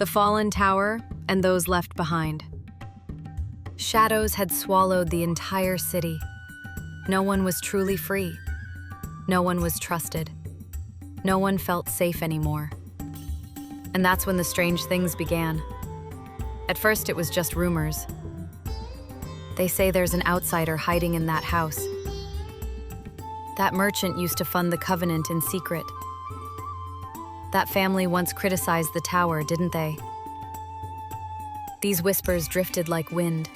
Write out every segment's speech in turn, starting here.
the fallen tower, and those left behind. Shadows had swallowed the entire city. No one was truly free. No one was trusted. No one felt safe anymore. And that's when the strange things began. At first, it was just rumors. They say there's an outsider hiding in that house. That merchant used to fund the Covenant in secret. That family once criticized the tower, didn't they? These whispers drifted like wind.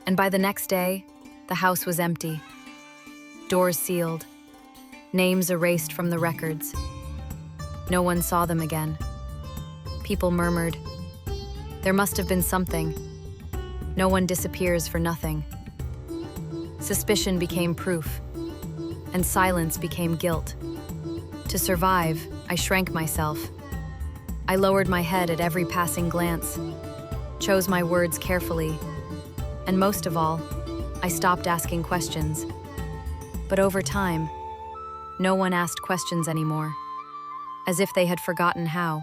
And by the next day, the house was empty. Doors sealed. Names erased from the records. No one saw them again. People murmured, "There must have been something. No one disappears for nothing." Suspicion became proof, and silence became guilt. To survive, I shrank myself. I lowered my head at every passing glance, chose my words carefully, and most of all, I stopped asking questions. But over time, no one asked questions anymore, as if they had forgotten how.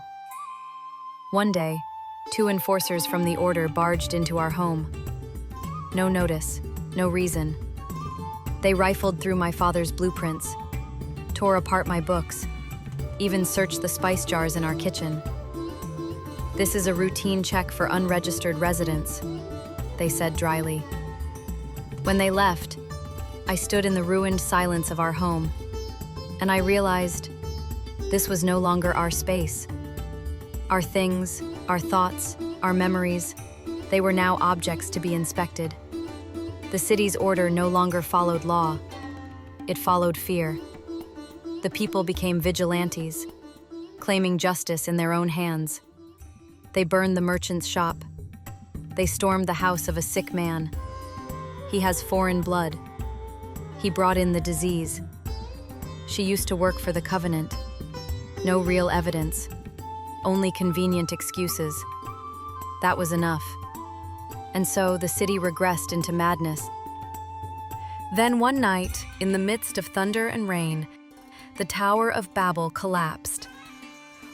One day, 2 enforcers from the Order barged into our home. No notice, no reason. They rifled through my father's blueprints, tore apart my books, even searched the spice jars in our kitchen. "This is a routine check for unregistered residents," they said dryly. When they left, I stood in the ruined silence of our home, and I realized this was no longer our space. Our things, our thoughts, our memories, they were now objects to be inspected. The city's order no longer followed law. It followed fear. The people became vigilantes, claiming justice in their own hands. They burned the merchant's shop. They stormed the house of a sick man. He has foreign blood. He brought in the disease. She used to work for the Covenant. No real evidence, only convenient excuses. That was enough. And so the city regressed into madness. Then one night, in the midst of thunder and rain, the Tower of Babel collapsed.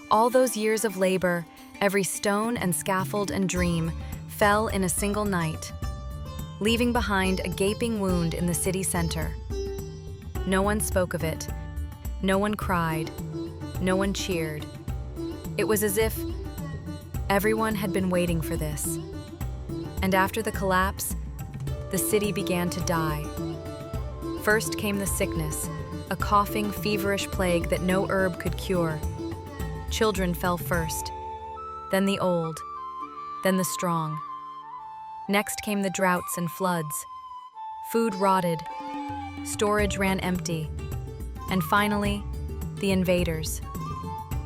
All those years of labor, every stone and scaffold and dream, fell in a single night, leaving behind a gaping wound in the city center. No one spoke of it. No one cried. No one cheered. It was as if everyone had been waiting for this. And after the collapse, the city began to die. First came the sickness, a coughing, feverish plague that no herb could cure. Children fell first, then the old, then the strong. Next came the droughts and floods. Food rotted, storage ran empty, and finally, the invaders.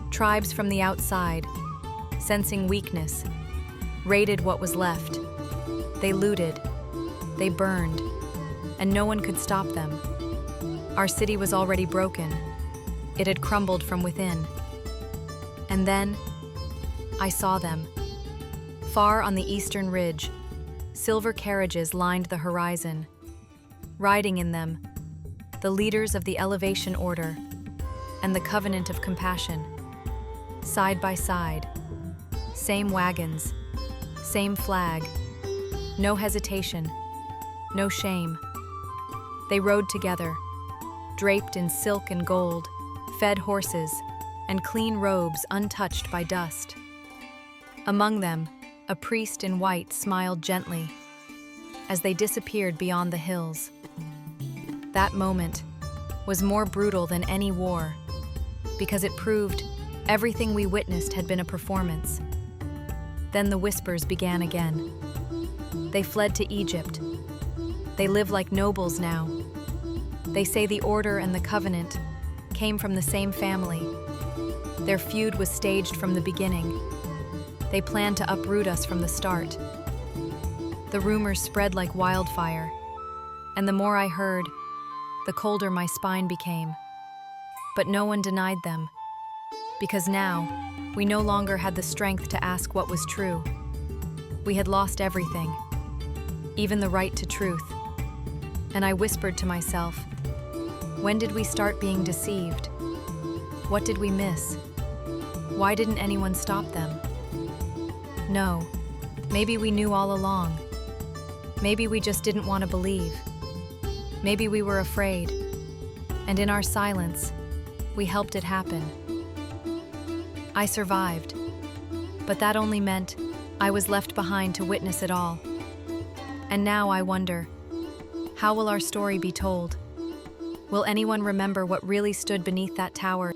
Tribes from the outside, sensing weakness, raided what was left. They looted, they burned, and no one could stop them. Our city was already broken. It had crumbled from within. And then, I saw them. Far on the eastern ridge, silver carriages lined the horizon. Riding in them, the leaders of the Elevation Order and the Covenant of Compassion. Side by side, same wagons, same flag, no hesitation, no shame. They rode together, draped in silk and gold, fed horses, and clean robes untouched by dust. Among them, a priest in white smiled gently as they disappeared beyond the hills. That moment was more brutal than any war because it proved everything we witnessed had been a performance. Then the whispers began again. They fled to Egypt. They live like nobles now. They say the Order and the Covenant came from the same family. Their feud was staged from the beginning. They planned to uproot us from the start. The rumors spread like wildfire, and the more I heard, the colder my spine became. But no one denied them, because now we no longer had the strength to ask what was true. We had lost everything, even the right to truth. And I whispered to myself, when did we start being deceived? What did we miss? Why didn't anyone stop them? No, maybe we knew all along. Maybe we just didn't want to believe. Maybe we were afraid. And in our silence, we helped it happen. I survived, but that only meant I was left behind to witness it all. And now I wonder, how will our story be told? Will anyone remember what really stood beneath that tower?